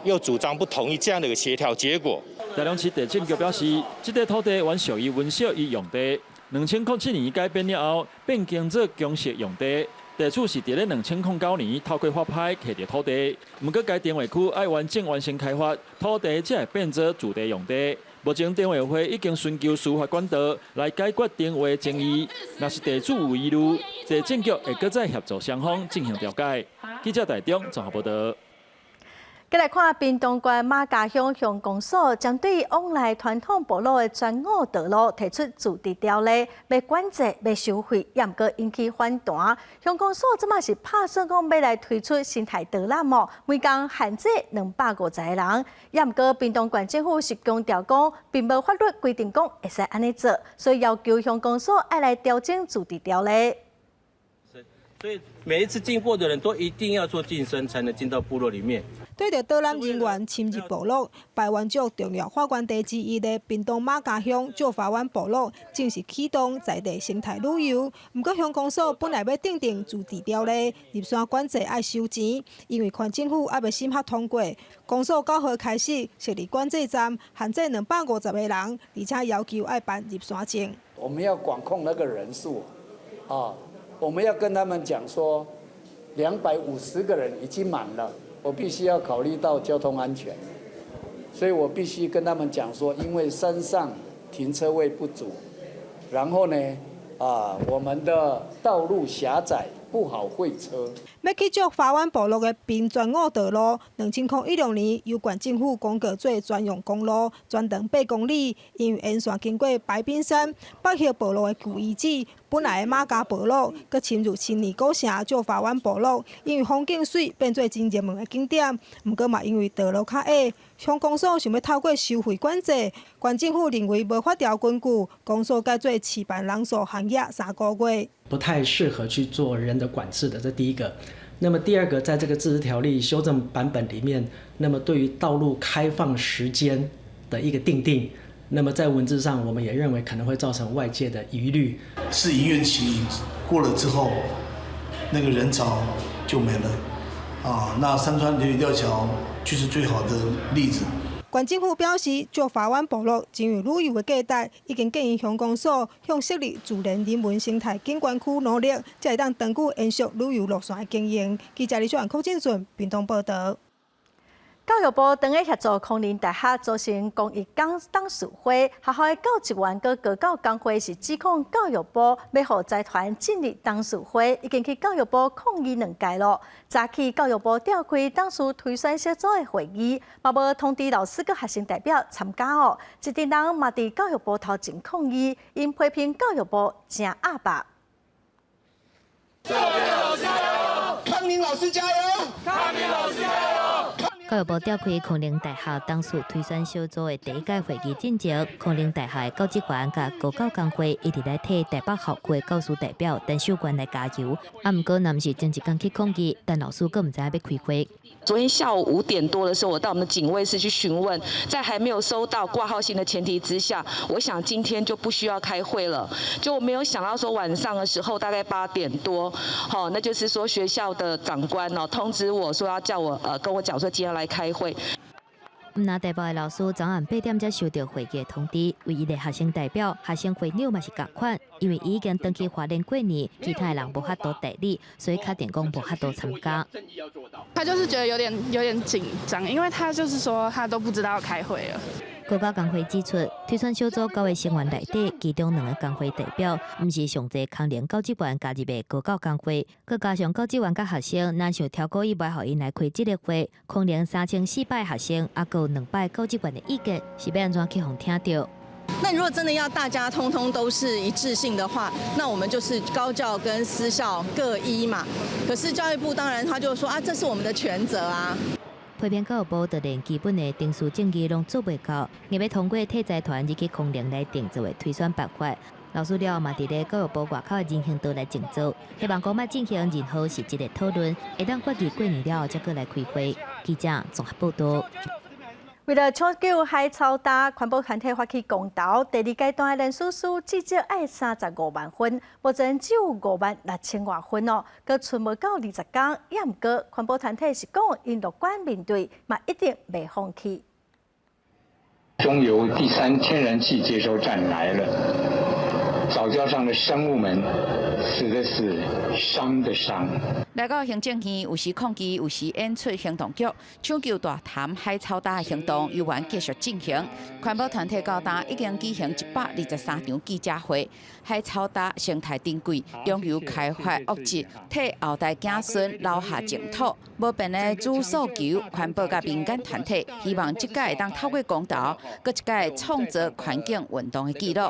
又主张不同意这样的一个协调结果。台中市地政局表示，这块土地原属于温室与用地，2007年改编了后变更做公设用地。地主是伫咧2009年透过发牌摕到土地，不过该定位区要完整完成开发，土地才会变做住地用地。目前定委会已经寻求司法管道来解决定位争议，若是地主有疑虑，地政局会搁再协助双方进行调解。记者台中综合报道。再来看屏东县马家乡乡公所针对往来传统部落的专五道路提出自治条例，要管制、要收费，也毋过引起反弹。乡公所即马是拍算讲要来推出生态导览哦，每工限制250个人，也毋过屏东县政府是强调讲，并无法律规定讲会使安尼做，所以要求乡公所要来调整自治条例。所以每一次进货的人都一定要做净身，才能进到部落里面。对着导览人员侵入部落，排湾族重要发源地之一的屏东马家乡旧法湾部落，正是启动在地生态旅游。不过乡公所本来要订定自治条例，入山管制爱收钱，因为县政府还未审核通过。公所9号开始设立管制站，限制250个人，而且要求要办入山证。我们要管控那个人数，我们要跟他们讲说，250个人已经满了。我必须要考虑到交通安全，所以我必须跟他们讲说，因为山上停车位不足，然后呢，我们的道路狭窄，不好会车。要去做法湾部落的滨专5道路，2016年由县政府公告做专用公路，全长8公里，因为沿线经过白冰山、北溪部落的旧遗址。本来的马家部落，佮侵入新年古城做法湾部落，因为风景水变做真热门的景点。不过嘛，因为道路较矮，乡公所想要透过收费管制，县政府认为无法条根据，公所改做饲办人数限额3个月。不太适合去做人的管制的，这第一个。那么第二个，在这个自治条例修正版本里面，那么对于道路开放时间的一个定定。那么在文字上，我们也认为可能会造成外界的疑虑。是营运期过了之后，那个人潮就没了那三川流域吊桥就是最好的例子。县政府表示，做法湾部落真有旅游的价值，已经建议乡公所向设立自然人文生态景观区努力，才会当长久延续旅游路线的经营。记者李秀安、柯进顺屏东报道。教育部当个协助空林大学组成公益董事会，学校的教职员佮高教工会是指控教育部要互财团进入董事会，已经去教育部抗议2届了。早起教育部召开董事推选小组的会议，嘛无通知老师佮学生代表参加哦。一群人嘛伫教育部头前抗议，因批评教育部真阿爸。康宁老师加油！康宁老师加油！教育部召开空灵大学董事推选小组的第1届会议进前，空灵大学的教职员甲高教工会一直来替台北校区的教师代表陈秀娟来加油。不过，若毋是前一天去抗议，但老师佫毋知影要开会。昨天下午5点多的时候，我到我们的警卫室去询问，在还没有收到挂号信的前提之下，我想今天就不需要开会了。就我没有想到说晚上的时候大概8点多，那就是说学校的长官通知我说要叫我跟我讲说今天来开会。那台北的老师昨晚8点才收到会议的通知，唯一的学生代表、学生会长嘛是同款，因为已经登记花莲过年，其他的人无法度代理，所以确定讲无法度参加。他就是觉得有点紧张，因为他就是说他都不知道要开会了。高教工会指出，推选小组9位成员内底，其中2个工会代表，毋是上侪空灵教职员加入的高教工会，佮加上教职员甲学生，若想超过100互因来开这个会，空灵3400学生，还有200教职员的意见，是要安怎去互听到？那如果真的要大家通通都是一致性的话，那我们就是高教跟私校各1嘛。可是教育部当然他就说这是我们的权责啊。批评教育部就连基本的定数证据拢做袂到，硬要通过替财团以及空灵来定做的推选办法。老师了嘛伫咧教育部外口的人行道来竞走，希望讲要进行任何实质的讨论，会当决议过年了后才过来开会。记者综合报道。为了抢救海草大，环保团体发起公投，第2阶段的人数至少爱35万份，目前只有56000多份哦，佮剩无到20天。也毋过，环保团体是讲因乐观面对，嘛一定袂放弃。中油第3天然气接收站来了，藻礁上的生物们死的死，伤的伤。来到行政院，有时抗议，有时演出行动剧，抢救大潭海草大的行动依然继续进行。环保团体高达已经举行123场记者会。海草大生态珍贵，拥有开发物质，替后代子孙留下净土。无变的主诉求，环保甲民间团体希望这届会当透过公投，搁一届创造环境运动的记录。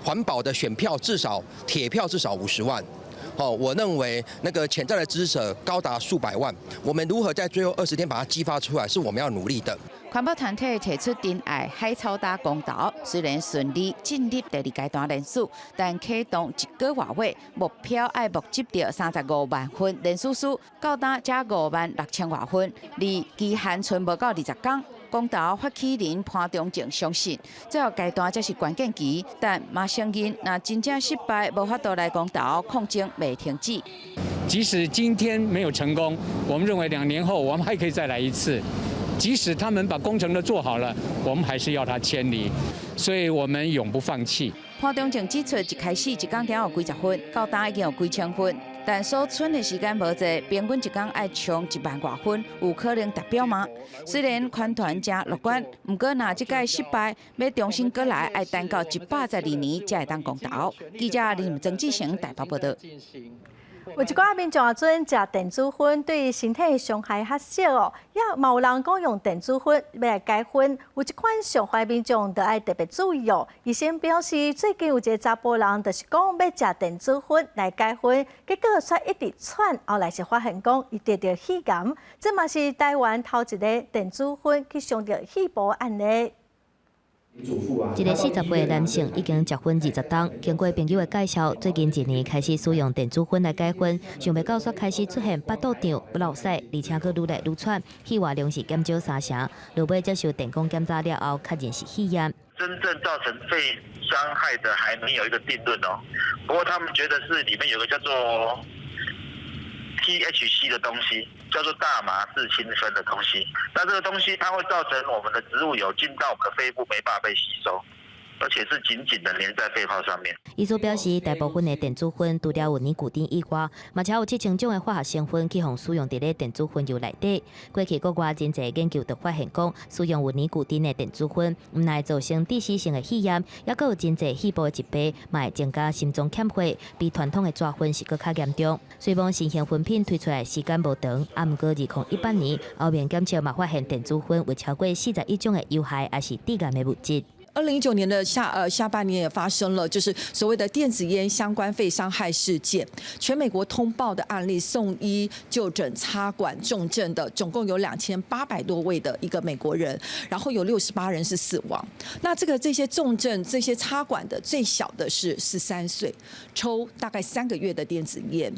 环保的选票至少铁票至少50万。我认为那个潜在的支持者高达数百万，我们如何在最后20天把它激发出来，是我们要努力的。环保团体提出တင်愛海草大公道，雖然順利進入第2階段人數，但啟動1個月尾，目標要募集到35萬份人數數，到達才56000多份，離期限剩無到20天。公道發起人潘忠正相信，最後階段才是關鍵期，但馬承認，若真正失敗，無法度來公道抗爭未停止。即使今天沒有成功，我們認為2年後我們還可以再來一次。即使他們把工程都做好了，我們還是要他遷離，所以我們永不放棄。潘忠正指出，一開始一工點有幾十份，到今已經有幾千份，但所剩的時間無濟，平均一工要衝1萬多份，有可能達標嗎？雖然款團真樂觀，不過若這屆失敗，要重新過來，要等到112年才會當公道。記者林曾志成台北報道。有一寡民眾準食電子烟對身體傷害較少哦，也嘛有人講用電子烟要來解烟，有一款上懷民眾就要特別注意哦。醫生表示，最近有一個查甫人就是講要食電子烟來解烟，結果卻一直喘，後來是發現講伊得到肺癌，這嘛是台灣頭一個電子烟去傷到肺部案例。一個40歲的男性已經結婚20冬，經過朋友的介紹，最近1年開始使用電子煙來解煙，想袂到卻開始出現腹肚脹、不落屎，而且佫愈來愈喘，肺活量是減少3成。落尾接受電工檢查了後，確認是肺炎。真正造成肺傷害的還沒有一個定論哦，不過他們覺得是裡面有個叫做 THC 的東西，叫做大麻質氫酚的東西。那這個東西它會造成我們的植物油進到我們的肺部沒辦法被吸收，而且是緊緊的連在肺泡上面。醫師表示，大部分的電子煙除了有尼古丁以外，嘛且有7000種的化學成分去互使用在咧電子煙油內底。過去國外真濟研究就發現講，使用有尼古丁的電子煙，唔但會造成致死性的肺炎，也閣有真濟肺部的疾病，嘛會增加心臟欠血，比傳統的抓煙是閣較嚴重。雖然新型煙品推出來時間無長，啊，毋過2018年後面檢測嘛發現電子煙有超過41種的有害還是致癌的物質。2019年的下半年也發生了，就是所謂的電子煙相關肺傷害事件，全美國通報的案例，送醫就診插管重症的，總共有2800多位的一個美國人，然後有68人是死亡。那這些重症、這些插管的，最小的是13歲，抽大概3個月的電子煙。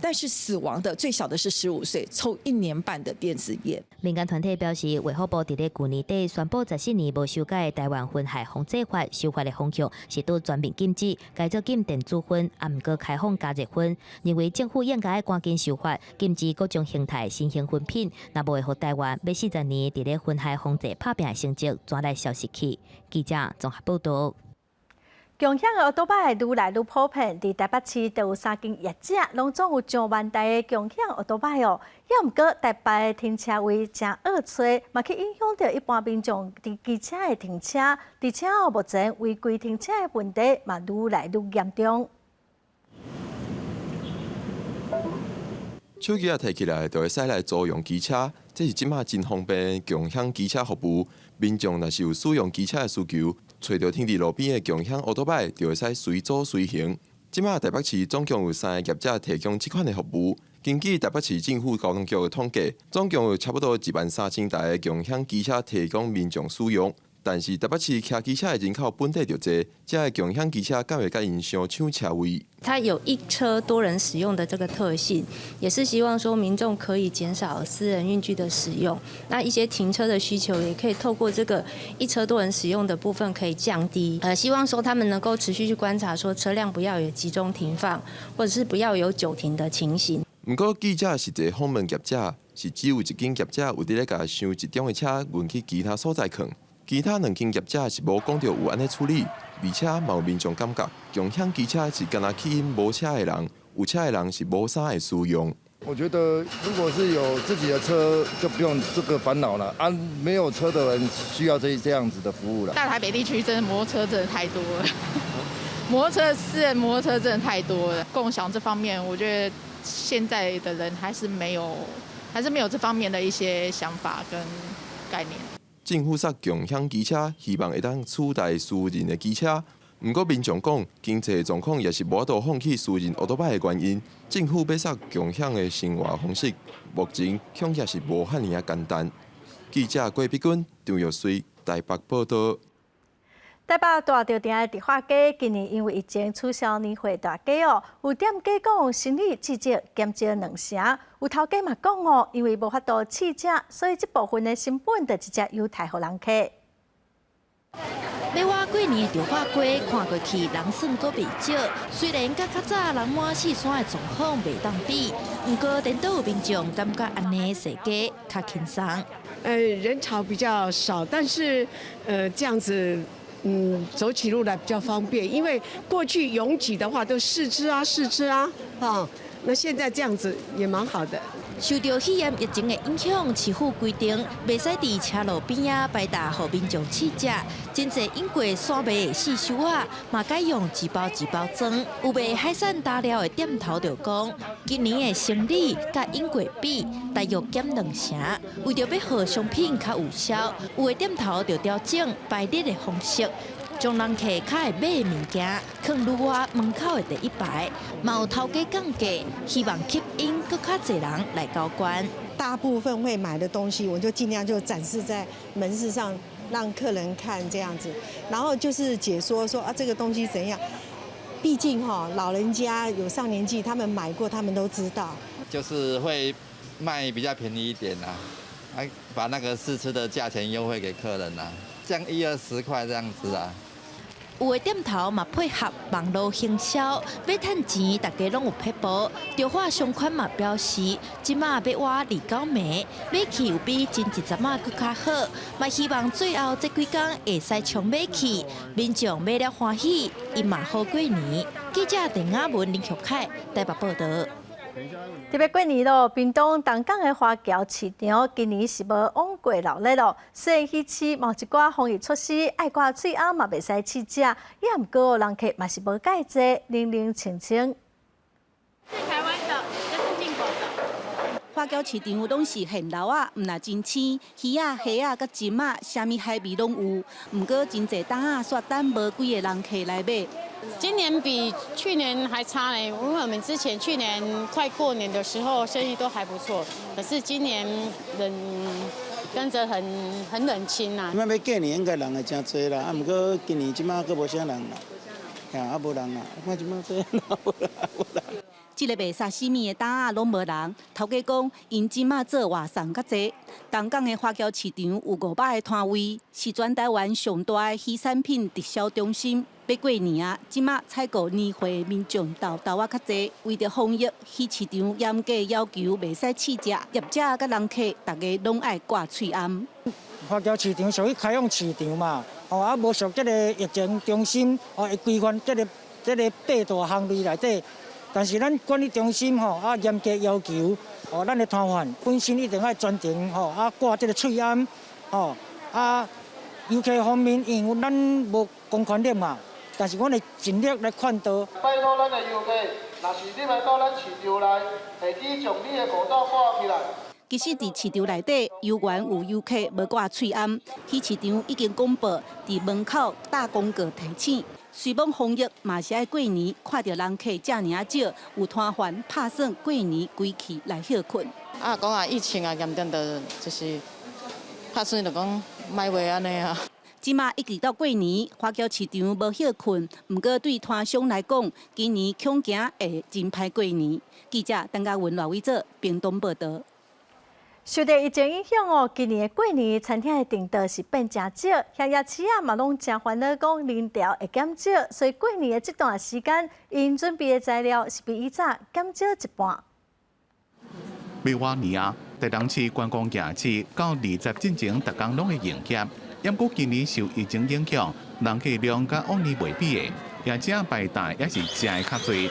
但是死亡的最小的是15歲，抽1年半的電子煙。民間團體表示，衛福部伫咧去年底宣布14年無修改的台灣煙害防治法，修法的方向是對全面禁止改做禁電子煙，啊毋過開放加熱煙，認為政府應該趕緊修法，禁止各種形態新型煙品，若無會互台灣要40年伫咧煙害防治拍拼的成績轉來消失去。記者綜合報道。共享的奧多拜愈來愈普遍，在台北市就有3間業者，攏總有上萬台的共享奧多拜哦。也毋過台北的停車位真惡找，嘛去影響到一般民眾佇機車的停車，而且目前違規停車的問題嘛愈來愈嚴重。手機摕起來就會使來租用機車，這是即馬真方便的共享機車服務。民眾若是有使用機車的需求，找到停佇路邊的共享奧多拜，就會使隨租隨行。即馬台北市總共有3個業者提供這款的服務。根據台北市政府交通局的統計，總共有差不多13000台的共享機車提供民眾使用。但是台北市騎機車的人口本地就多，這個共享機車敢會甲因相搶車位？它有一車多人使用的這個特性，也是希望說民眾可以減少私人運具的使用。那一些停車的需求也可以透過這個一車多人使用的部分可以降低。希望說他們能夠持續去觀察，說車輛不要有集中停放，或者是不要有久停的情形。不過記者是一個訪問業者，是只有一間業者有佇咧甲想一種的車運去其他所在放。其他2間業者是無講到有安尼處理，而且嘛有民眾感覺共享機車是干那吸引無車的人，有車的人是無啥會使用。我覺得如果是有自己的車，就不用這個煩惱了。啊，沒有車的人需要這樣子的服務了。大台北地區真的摩托車真的太多了，摩托車私人摩托車真的太多了。共享這方面，我覺得現在的人還是沒有這方面的一些想法跟概念。政府設共享機車，希望會當取代私人的機車。不過民眾講，經濟狀況也是無法度放棄私人奧多拜的原因。政府要設共享的生活方式，目前恐也是無遐爾簡單。记者郭碧君、张玉水台北报道。台北大稻埕的迪化街今年因为疫情取消年会大街哦，有店家讲生意至少减少2成，有头家嘛讲哦，因为无法度试食，所以这部分的成本就直接优待予人客。要我过年的稻花街看过去人算阁袂少，虽然甲较早人满四山的状况袂当比，不过颠倒有民众感觉安尼设计较轻松。人潮比较少，但是这样子。走起路来比较方便，因为过去拥挤的话都试吃啊，那现在这样子也蛮好的。受到肺炎疫情的影响，市府规定袂使伫车路边啊摆搭，互民众试食。真侪因过山脉的四修啊，嘛改用一包一包装。有卖海产大料的店头就讲，今年的生意甲因过比，大约减2成。为着要让商品较有销，有的店头就调整排列的方式。将人客较会买的物件放入我门口的第一排，嘛有头家降价，希望吸引更较侪人来交关。大部分会买的东西，我就尽量就展示在门市上，让客人看这样子，然后就是解说说这个东西怎样。毕竟老人家有上年纪，他们买过，他们都知道。就是会卖比较便宜一点把那个试吃的价钱优惠给客人降1-20块这样子有的店头嘛配合网络行销，要赚钱，大家拢有撇步。稻花商款嘛表示，即马要挖2到暝，买去有比前一阵仔更较好。嘛希望最后这几天会使冲买去，民众买了欢喜，伊嘛好过年。记者陈雅文、林玉凯台北报道。特别过年咯，屏东东港的花桥市场今年是无往过热闹咯。虽然墟市某一寡防疫措施，爱挂嘴红嘛袂使试食，也毋过人客嘛是无介济，零零清清。是台湾的，这是进口的。花桥市场拢是现捞啊，毋若真鲜，鱼啊、虾啊、甲金啊，啥物海味拢有。毋过真侪档啊，煞等无几个人客来买。今年比去年还差呢，因为我们之前去年快过年的时候生意都还不错，可是今年人跟着很冷清呐。今摆要过年应该人会真多啦，毋过今年即马佫无啥人啦，无人啦，看即马这无人。这个卖沙西米的档啊，拢无人。头家讲，因即马做外送较济。东港的花桥市场有500个摊位，是全台湾上大的鱼产品直销中心。要过年啊，即马采购年货的民众豆啊较济，为着防疫，鱼市场严格要求袂使试食，业者甲人客大家拢爱挂嘴红。花桥市场属于开放市场嘛，无属这个疫情中心，会规范这个8大行类内底。但是咱管理中心严格要求，咱的摊贩本身一定要专程挂这个嘴红，游客方面因为咱无公权力嘛，但是我会尽力来劝导。拜托咱的游客，若是你来到咱市场内，会记将你的口罩挂起来。其实，伫市场内底，游园有游客无挂嘴红，去市场已经公布伫门口大公告提醒。虽望防疫嘛是爱过年，看到人客这么少，有摊贩拍算过年归去来休困。讲疫情严重的，就是拍算就讲卖卖安尼啊。即马一直到过年，花桥市场无休困，毋过对摊商来讲，今年恐惊会真歹过年。记者陈嘉文、赖伟做屏东报道。受到疫情影响哦，今年的过年餐厅的订单是变真少，乡野市啊嘛拢真烦恼讲人潮会减少，所以过年的这段时间，因准备的材料是比以早减少一半。要往年啊，台东市观光夜市到20进前，逐工拢会营业。不过今年受疫情影响，人客量甲往年袂比的，业者排档也是食的较侪。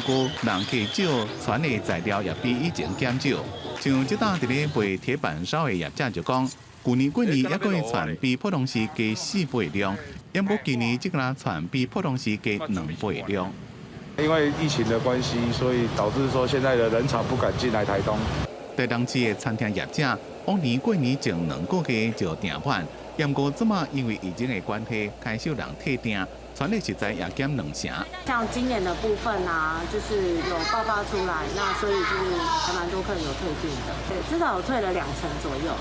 不过人客少，传的材料也比以前减少。像即搭伫咧卖铁板烧的业者就讲，旧年过年也可以传比普通时加4倍量，不过今年即个传比普通时加2倍量。因为疫情的关系，所以导致说现在的人潮不敢进来台东。台东市的餐厅业者，往年过年前2个月就订满，不过即马因为疫情的关系，开始有人退订。传的食材也减2成。像今年的部分啊，就是有爆发出来，那所以就是还蛮多客人有退订的，对，至少有退了2成左右。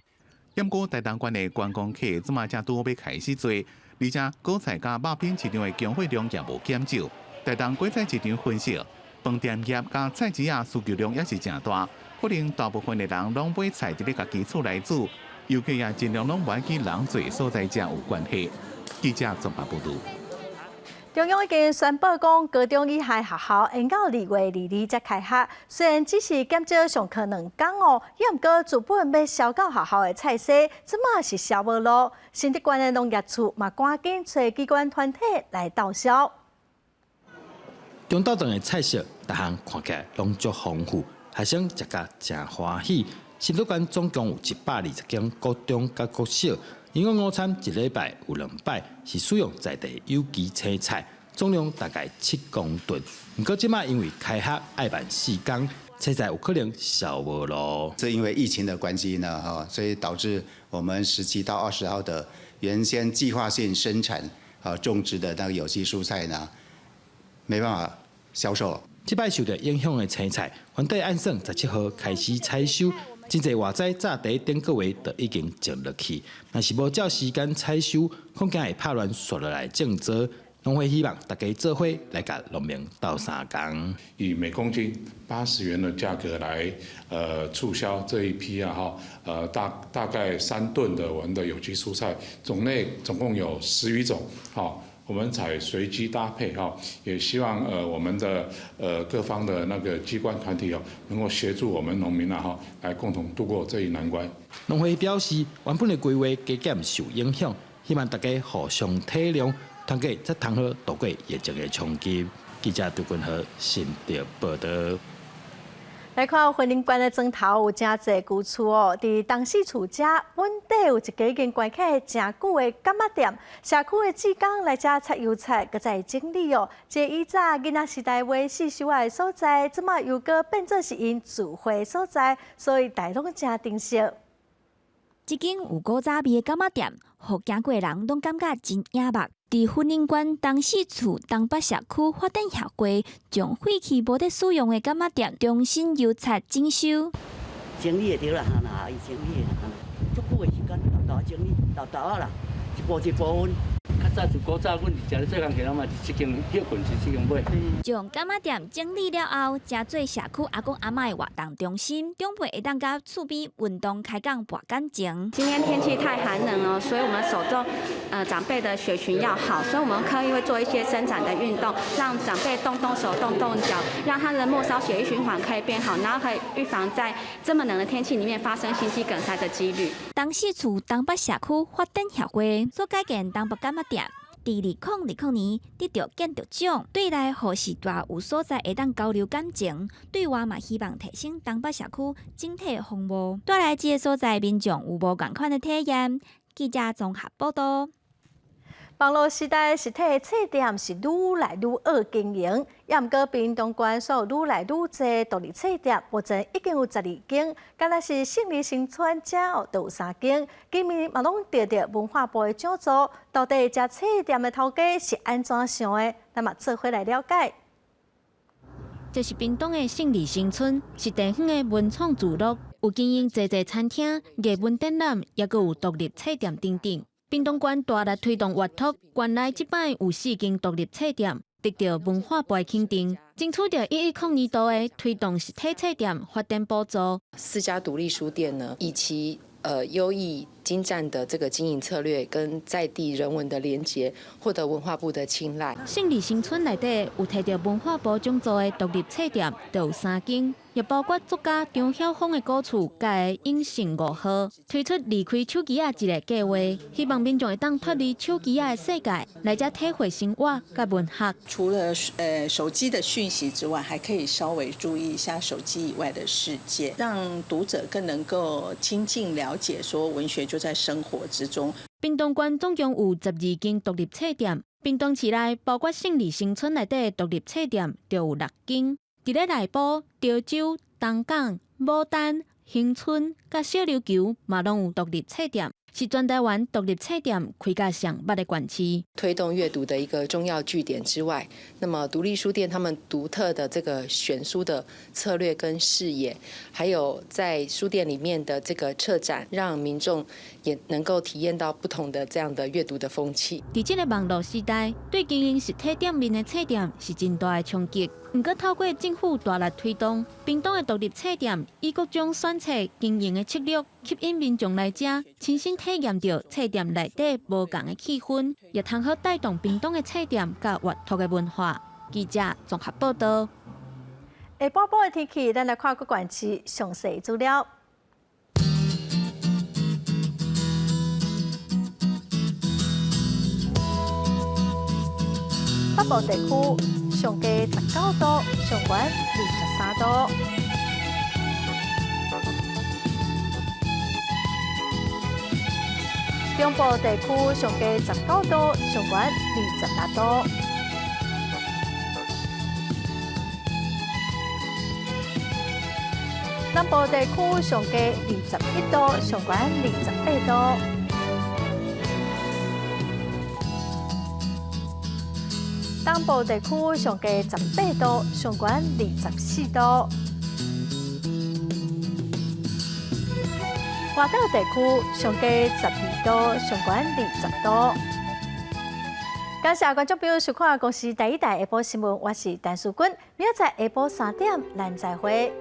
不过台东县的观光客即马才拄要开始做，而且果菜甲肉品市场的供货量也无减少。台东果菜市场分析，饭店业甲菜市仔需求量也是真大，可能大部分的人拢买菜伫咧家己厝内煮，尤其也尽量拢买去人侪所在遮有关系。记者综合报道。中央已经宣布讲，高中以下学校延到2月22日才开学。虽然只是减少上课2天哦，也毋过原本要销到学校的菜色，即马是销无路。新竹县的农业处嘛，赶紧找机关团体来斗销。中岛顿的菜色，逐项看起来拢足丰富，学生食甲真欢喜。新竹县总共有120间国中甲国小。营养午餐1礼拜有2摆，是使用在地有机青菜，总量大概7公吨。不过即马因为开学爱办4天，青菜有可能销无路。这因为疫情的关系呢，所以导致我们17到20号的原先计划性生产种植的那个有机蔬菜呢，没办法销售了。即摆受到影响的青菜，原底按算17号开始采收。真侪外在早第顶个月就已经种落去，若是无照时间采收，恐惊会拍乱刷落来种植。农会希望大家做伙来甲农民斗3工，以每公斤80元的价格来促销这一批大概3吨的我们的有机蔬菜，种类总共有10余种，我们采随机搭配也希望我们的各方的那个机关团体能够协助我们农民来共同度过这一难关。农会表示，原本的规划加减受影响，希望大家互相体谅，团结才通好度过疫情的冲击。记者杜君和新竹报道。来看婚姻馆的砖头有真侪旧厝哦，伫东势厝遮本地有一家已经关起真久的柑仔店，社区的职工来遮采油菜，搁再整理哦。这以早囡仔时代为四收的所在，即马又搁变做是因聚会所在，所以大拢真珍惜。这间有古早味的柑仔店，互行过的人拢感觉真雅目。伫婚姻馆东势厝东北社区发展协会，将废弃无得使用的柑仔店重新油漆整修。整理就对啦，伊整理足久的时间，豆整理，豆啊啦，一步一步分。较早就古早，阮是食咧做工课，嘛是一间歇困是一间买。将柑仔店整理了后，加做社区阿公阿嬷的活动中心，长辈会当甲厝边运动开讲博感情。今天天气太寒冷了，所以我们手中长辈的血群要好，所以我们刻意会做一些伸展的运动，让长辈动动手、动动脚，让他的末梢血液循环可以变好，然后可以预防在这么冷的天气里面发生心肌梗塞的几率。东势厝东北社区发展协会所改建东北柑仔店。伫2020年得到建筑奖，对内互时代有所在会当交流感情，对外嘛希望提升东北社区整体服务。带来这个所在民众有无同款的体验？记者综合报道。网络时代实体册店是愈来愈好经营，也毋过屏东县所有愈来愈多独立册店，目前已经有12间，敢若是胜利新村遮就有3间。今年嘛拢得到文化部的奖助，到底这册店的头家是安怎想的？咱嘛做伙来了解。这是屏东的胜利新村，是地方的文创聚落，有经营侪餐厅、艺文展览，也阁有独立册店等等。屏东县大力推动活托，县内即摆有4间独立册店，得到文化部的肯定，争取到1102年度的推动实体册店发展补助。4家独立书店呢，以其优异精湛的这个经营策略跟在地人文的连结，获得文化部的青睐。胜利新村内底有摕到文化部奖助的独立册店，就有3间。也包括作家张晓峰的故厝，甲的永盛5号推出离开手机一个计划，希望民众会当脱离手机的世界，来遮体会生活甲文学。除了手机的讯息之外，还可以稍微注意一下手机以外的世界，让读者更能够亲近了解，说文学就在生活之中。屏东县总共有12间独立册店，屏东市内包括胜利新村内底独立册店就有6间。伫咧内埔、潮州、东港、牡丹、恒春、甲小琉球嘛拢有独立册店。是全台湾独立册店开甲上捌的县市。推动阅读的一个重要据点之外，那么独立书店他们独特的这个选书的策略跟视野，还有在书店里面的这个策展，让民众也能够体验到不同的这样的阅读的风气。在这个网络时代，对经营实体店面的册店是真大的冲击。不过，透过政府大力推动，屏东的独立册店以各种选册经营的策略，吸引民众来遮，亲身体验到册店内底无同的气氛，也通好带动屏东的册店甲阅读的文化。记者综合报道。下晡晡的天气，咱来看各县市详细资料。北部地区上低19度，上悬23度。中部地区上低19度，上悬28度。南部地区上低21度，上悬28度。东部地区上低18度，上悬24度。外岛地区上低12度，上悬20度。感谢观众朋友收看《公视第一台下晡新闻》，我是陈淑君，明仔载下晡3点，咱再会。